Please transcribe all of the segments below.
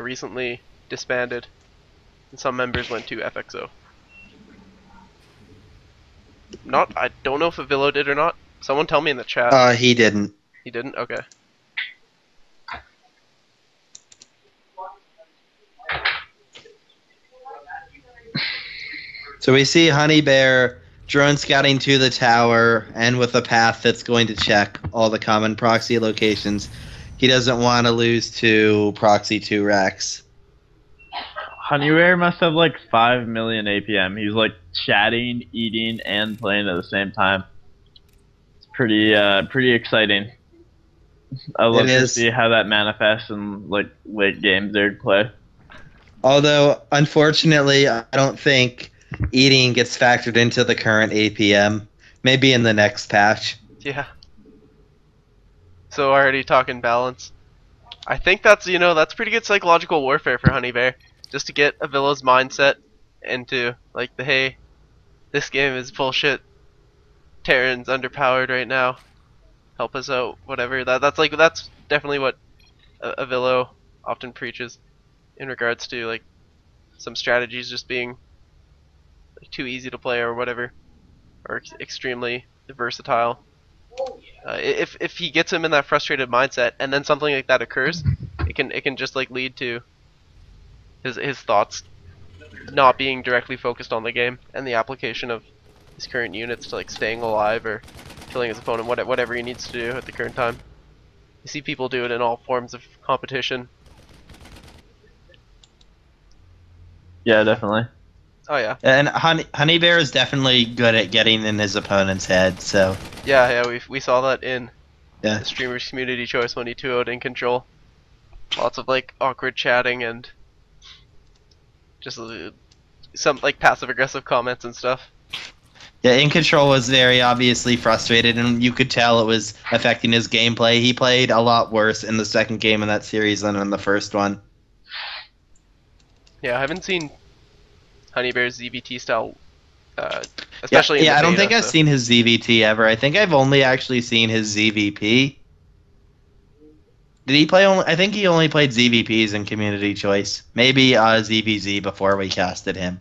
recently disbanded, and some members went to FXO. I don't know if Avilo did or not. Someone tell me in the chat. He didn't. He didn't? Okay. So we see HoneyBear drone scouting to the tower, and with a path that's going to check all the common proxy locations. He doesn't want to lose to proxy 2 Rex. HoneyBear must have like 5 million APM. He's like chatting, eating, and playing at the same time. It's pretty exciting. I love to see how that manifests in like late game Zerg play. Although, unfortunately, I don't think eating gets factored into the current APM. Maybe in the next patch. Yeah. So already talking balance. I think that's that's pretty good psychological warfare for HoneyBear, just to get Avilo's mindset into like the hey, this game is bullshit. Terran's underpowered right now. Help us out, whatever. That's definitely what Avilo often preaches in regards to like some strategies just being like, too easy to play or whatever, or extremely versatile. If he gets him in that frustrated mindset and then something like that occurs, it can just like lead to his thoughts not being directly focused on the game and the application of his current units to like staying alive or killing his opponent, whatever he needs to do at the current time. You see people do it in all forms of competition. Yeah, definitely. Oh yeah. And HoneyBear is definitely good at getting in his opponent's head. So. Yeah, we saw that in the streamers community choice when he 2-0'd in control. Lots of like awkward chatting and just some like passive aggressive comments and stuff. Yeah, in control was very obviously frustrated, and you could tell it was affecting his gameplay. He played a lot worse in the second game in that series than in the first one. Yeah, I haven't seen HoneyBear's ZVT style, especially in the I don't beta, think I've seen his ZVT ever. I think I've only actually seen his ZVP. Did he play only? I think he only played ZVPs in community choice. Maybe ZVZ before we casted him.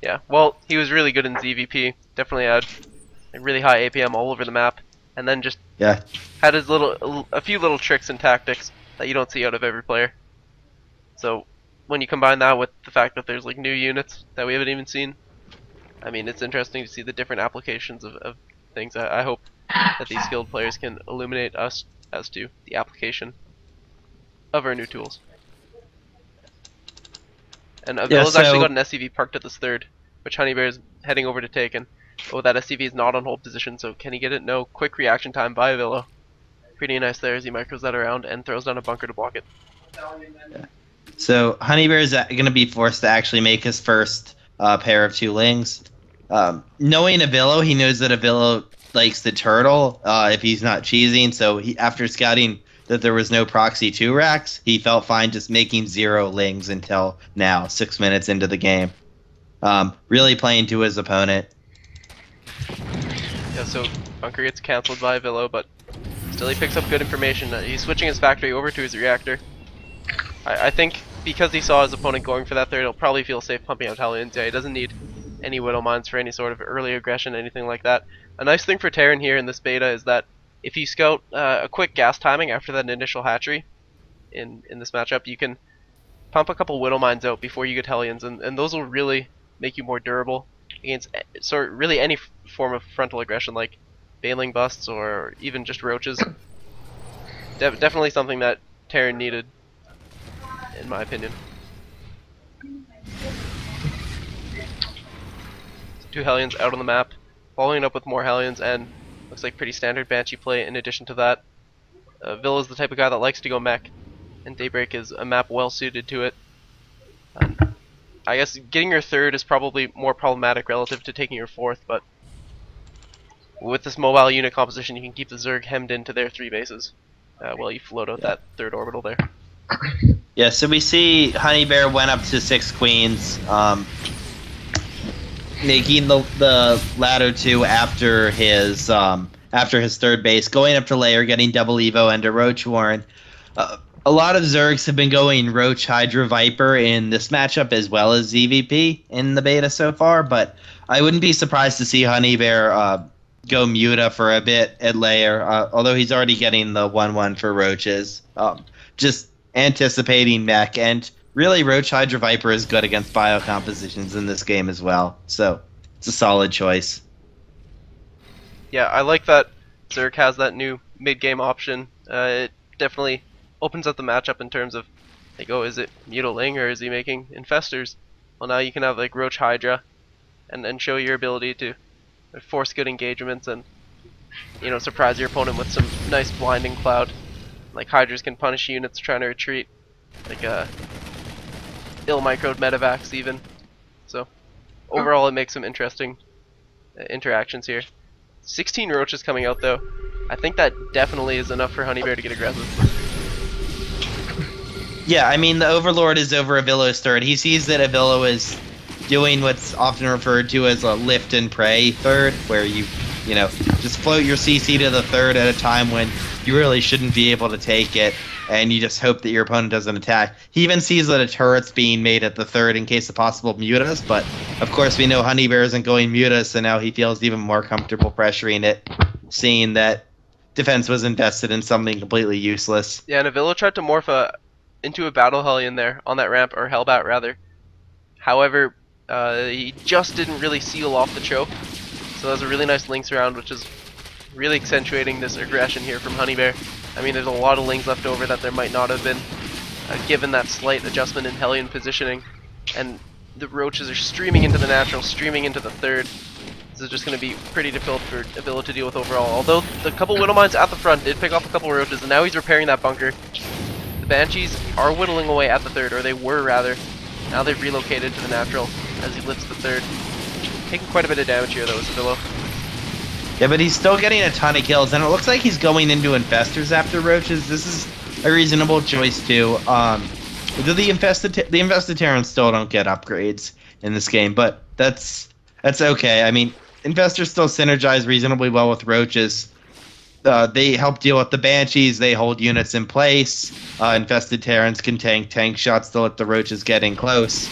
Yeah, well, he was really good in ZVP. Definitely had a really high APM all over the map, and then just had his a few little tricks and tactics that you don't see out of every player. So when you combine that with the fact that there's like new units that we haven't even seen, I mean, it's interesting to see the different applications of things. I hope that these skilled players can illuminate us as to the application of our new tools. And Avilo's actually got an SCV parked at this third, which HoneyBear is heading over to take. And that SCV is not on hold position, so can he get it? No. Quick reaction time by Avilo. Pretty nice there as he micros that around and throws down a bunker to block it. Yeah. So HoneyBear is going to be forced to actually make his first pair of 2 lings. Knowing Avilo, he knows that Avilo likes the turtle if he's not cheesing, so after scouting that there was no proxy 2 racks, he felt fine just making 0 lings until now, 6 minutes into the game. Really playing to his opponent. Yeah, so bunker gets cancelled by Avilo, but still he picks up good information. He's switching his factory over to his reactor. I think because he saw his opponent going for that third, he'll probably feel safe pumping out Hellions. Yeah, he doesn't need any Widow Mines for any sort of early aggression, anything like that. A nice thing for Terran here in this beta is that if you scout a quick gas timing after that initial hatchery in this matchup, you can pump a couple Widow Mines out before you get Hellions, and those will really make you more durable against really any form of frontal aggression like Baneling busts or even just roaches. Definitely something that Terran needed, in my opinion. 2 Hellions out on the map, following it up with more Hellions, and looks like pretty standard Banshee play in addition to that. Vil is the type of guy that likes to go mech, and Daybreak is a map well suited to it. I guess getting your third is probably more problematic relative to taking your fourth, but with this mobile unit composition you can keep the Zerg hemmed into their 3 bases while you float out that third orbital there. Yeah, so we see HoneyBear went up to 6 queens, making the ladder 2 after his after his third base, going up to layer, getting double Evo into Roach Warren. A lot of Zergs have been going Roach, Hydra, Viper in this matchup as well as ZVP in the beta so far, but I wouldn't be surprised to see HoneyBear go Muta for a bit at layer, although he's already getting the 1-1 for Roaches. Just anticipating mech, and really Roach, Hydra, Viper is good against bio compositions in this game as well, so it's a solid choice. Yeah, I like that Zerg has that new mid-game option. It definitely opens up the matchup in terms of, like, oh, is it Mutiling or is he making Infestors? Well, now you can have, like, Roach Hydra and show your ability to force good engagements and, you know, surprise your opponent with some nice blinding cloud. Like, Hydras can punish units trying to retreat, like ill-microed medevacs even. So, overall it makes some interesting interactions here. 16 Roaches coming out though. I think that definitely is enough for HoneyBear to get aggressive. Yeah, I mean, the Overlord is over Avilo's third. He sees that Avilo is doing what's often referred to as a lift and pray third, where you know, just float your CC to the third at a time when you really shouldn't be able to take it, and you just hope that your opponent doesn't attack. He even sees that a turret's being made at the third in case of possible mutas, but of course we know HoneyBear isn't going mutas, so now he feels even more comfortable pressuring it, seeing that defense was invested in something completely useless. Yeah, and Avilo tried to morph into a Battle Hellion there on that ramp, or Hellbat rather. However, he just didn't really seal off the choke, so that was a really nice links round, which is really accentuating this aggression here from HoneyBear. I mean, there's a lot of lings left over that there might not have been, given that slight adjustment in Hellion positioning, and the Roaches are streaming into the natural, streaming into the third. This is just going to be pretty difficult for Avilo to deal with overall, although the couple Whittle Mines at the front did pick off a couple Roaches, and now he's repairing that bunker. The Banshees are whittling away at the third, or they were rather. Now they've relocated to the natural as he lifts the third. Taking quite a bit of damage here though, is Avilo. Yeah, but he's still getting a ton of kills, and it looks like he's going into Infestors after Roaches. This is a reasonable choice too. The Infested Terrans still don't get upgrades in this game, but that's okay. I mean, Infestors still synergize reasonably well with Roaches. They help deal with the Banshees, they hold units in place. Infested Terrans can tank shots to let the Roaches get in close.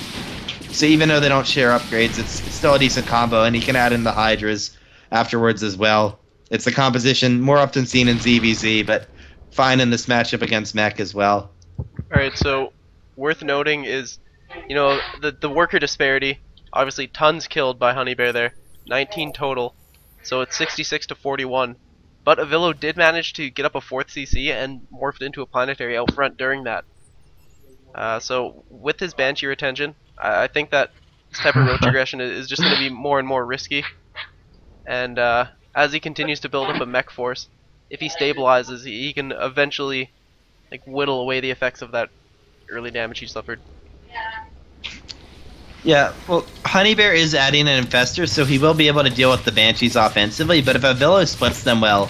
So even though they don't share upgrades, it's still a decent combo, and he can add in the Hydras afterwards as well. It's a composition more often seen in ZVZ, but fine in this matchup against Mech as well. Alright, so worth noting is, you know, the worker disparity. Obviously tons killed by HoneyBear there. 19 total. So it's 66 to 41. But Avilo did manage to get up a 4th CC and morphed into a planetary out front during that. So with his Banshee retention, I think that this type of Roach aggression is just going to be more and more risky. And as he continues to build up a mech force, if he stabilizes, he can eventually like whittle away the effects of that early damage he suffered. Yeah, well, HoneyBear is adding an Infestor, so he will be able to deal with the Banshees offensively, but if Avilo splits them well,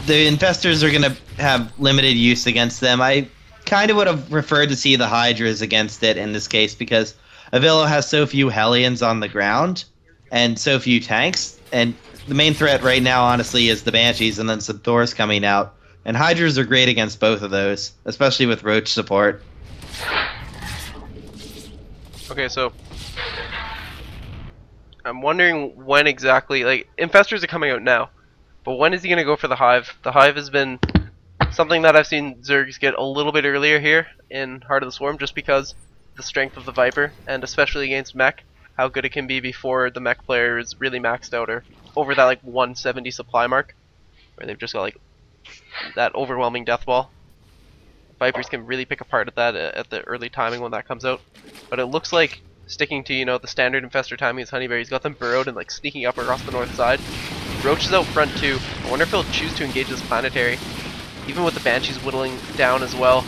the Infestors are going to have limited use against them. I kind of would have preferred to see the Hydras against it in this case, because Avilo has so few Hellions on the ground, and so few tanks, and the main threat right now, honestly, is the Banshees, and then some Thors coming out. And Hydras are great against both of those, especially with Roach support. Okay, so I'm wondering when exactly, like, Infestors are coming out now, but when is he going to go for the Hive? The Hive has been something that I've seen Zergs get a little bit earlier here in Heart of the Swarm, just because the strength of the Viper, and especially against mech, how good it can be before the mech player is really maxed out or over that like 170 supply mark, where they've just got like that overwhelming death ball. Vipers can really pick apart at that at the early timing when that comes out. But it looks like sticking to, you know, the standard Infestor timing is HoneyBear. He's got them burrowed and like sneaking up across the north side. Roach is out front too. I wonder if he'll choose to engage this planetary, even with the Banshees whittling down as well.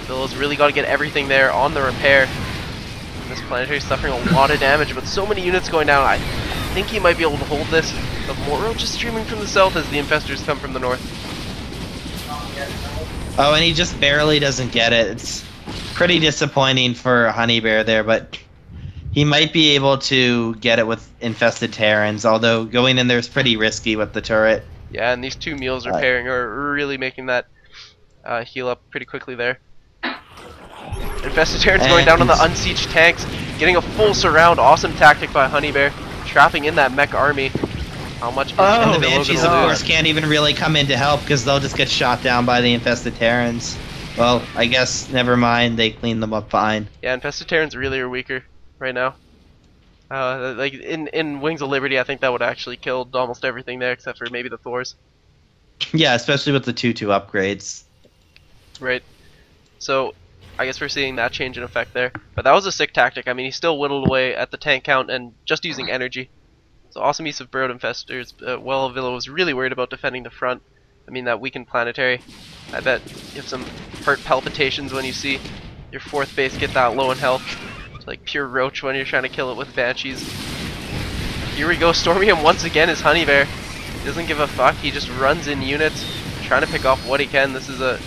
Bill's really got to get everything there on the repair. And this planetary is suffering a lot of damage, but so many units going down. I think he might be able to hold this. But more Roaches streaming from the south as the Infestors come from the north. Oh, and he just barely doesn't get it. It's pretty disappointing for HoneyBear there, but he might be able to get it with Infested Terrans, although going in there is pretty risky with the turret. Yeah, and these two meals are pairing are really making that heal up pretty quickly there. Infested Terrans going down on the unsieged tanks, getting a full surround. Awesome tactic by HoneyBear, trapping in that mech army. How much is and the Avilo Banshees, of gonna course, lose? can't even really come in to help because they'll just get shot down by the Infested Terrans. Well, I guess never mind. They cleaned them up fine. Yeah, Infested Terrans really are weaker right now. Like in Wings of Liberty, I think that would actually killed almost everything there except for maybe the Thors. Yeah, especially with the 2-2 upgrades. Right. So I guess we're seeing that change in effect there. But that was a sick tactic. I mean, he still whittled away at the tank count and just using energy. So awesome use of Brood Infestors. Avilo was really worried about defending the front. I mean, that weakened planetary. I bet you have some heart palpitations when you see your fourth base get that low in health. It's like pure roach when you're trying to kill it with Banshees. Here we go, storming him once again is HoneyBear. He doesn't give a fuck, he just runs in units, trying to pick off what he can. This is a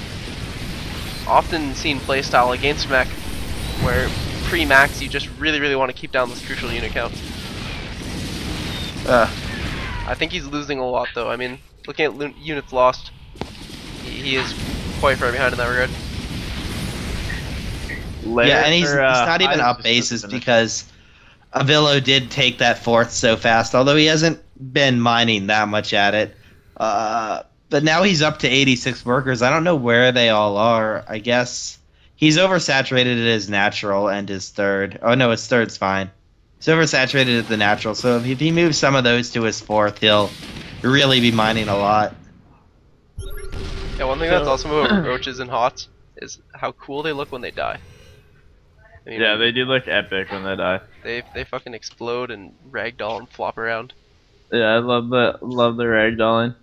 often seen playstyle against mech, where pre-max you just really want to keep down this crucial unit count. I think he's losing a lot though. I mean, looking at units lost, he is quite far behind in that regard. Yeah, and he's not even up bases because Avilo did take that fourth so fast, although he hasn't been mining that much at it. But now he's up to 86 workers. I don't know where they all are. I guess he's oversaturated at his natural and his third. Oh no, his third's fine. He's oversaturated at the natural, so if he moves some of those to his fourth, he'll really be mining a lot. Yeah, one thing that's awesome about roaches and HotS is how cool they look when they die. I mean, yeah, they do look epic when they die. They fucking explode and ragdoll and flop around. Yeah, I love the ragdolling.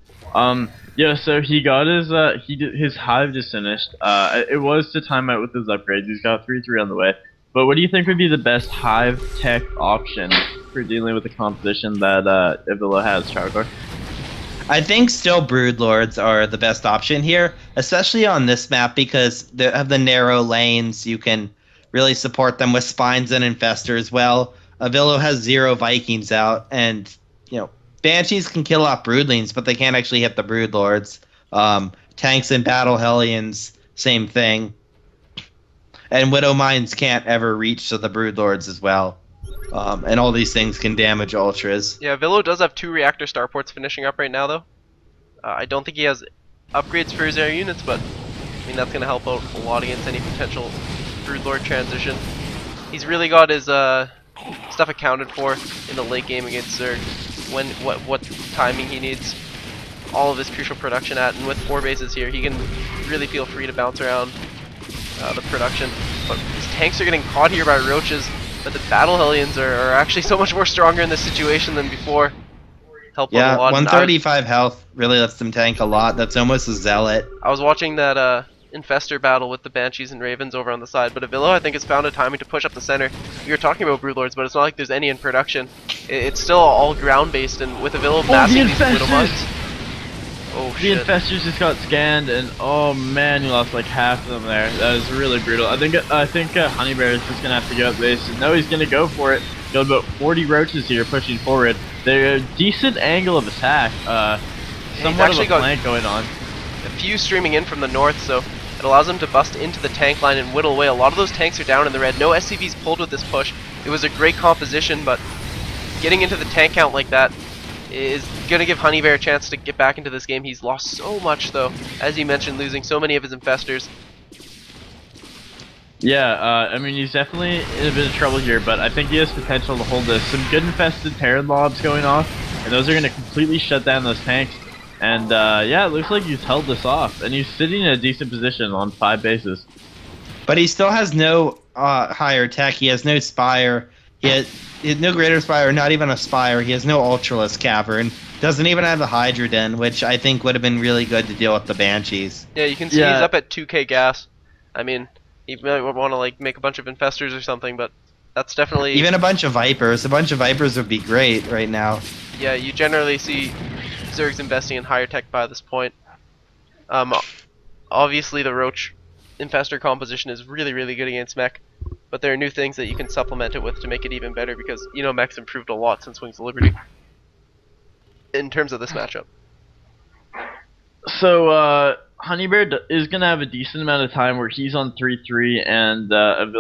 Yeah, so he got his hive just finished. It was to time out with his upgrades. He's got 3-3 on the way. But what do you think would be the best hive tech option for dealing with the composition that Avilo has, Chowder? I think still Broodlords are the best option here, especially on this map because of the narrow lanes. You can really support them with spines and infestors. Well, Avilo has 0 Vikings out, and Banshees can kill off Broodlings, but they can't actually hit the Broodlords. Tanks and Battle Hellions, same thing. And Widow Mines can't ever reach to the Broodlords as well. And all these things can damage Ultras. Yeah, Avilo does have 2 reactor starports finishing up right now, though. I don't think he has upgrades for his air units, but I mean that's going to help out a lot against any potential Broodlord transition. He's really got his stuff accounted for in the late game against Zerg. What timing he needs all of his crucial production at, and with 4 bases here, he can really feel free to bounce around the production. But his tanks are getting caught here by roaches. But the Battle Hellions are actually so much more stronger in this situation than before. Help yeah, a lot. 135 health really lets them tank a lot. That's almost a zealot. I was watching that Infestor battle with the Banshees and Ravens over on the side, but Avilo I think has found a timing to push up the center. You were talking about Broodlords, but it's not like there's any in production. It's still all ground based, and with Avilo massing these Widow Mines. Oh shit. The Infestors just got scanned, and oh man, you lost like half of them there. That was really brutal. I think HoneyBear is just gonna have to get up base. No, he's gonna go for it. Got about 40 roaches here pushing forward. They're a decent angle of attack. Somewhat of a flank going on. A few streaming in from the north, so it allows them to bust into the tank line and whittle away. A lot of those tanks are down in the red. No SCVs pulled with this push. It was a great composition, but getting into the tank count like that is going to give HoneyBear a chance to get back into this game. He's lost so much, though, as you mentioned, losing so many of his infestors. Yeah, I mean, he's definitely in a bit of trouble here, but I think he has potential to hold this. Some good infested Terran lobs going off, and those are going to completely shut down those tanks. And yeah, it looks like he's held this off, and he's sitting in a decent position on 5 bases. But he still has no higher tech. He has no Spire. He has no Greater Spire, not even a Spire. He has no Ultralisk Cavern. Doesn't even have a Hydra Den, which I think would have been really good to deal with the Banshees. Yeah, you can see he's up at 2k gas. I mean, he might want to like make a bunch of infestors or something, but that's definitely... Even a bunch of Vipers. A bunch of Vipers would be great right now. Yeah, you generally see Zergs investing in higher tech by this point. Obviously the Roach infestor composition is really good against mech, but there are new things that you can supplement it with to make it even better, because mech's improved a lot since Wings of Liberty in terms of this matchup. So HoneyBear is gonna have a decent amount of time where he's on 3-3 and Avilo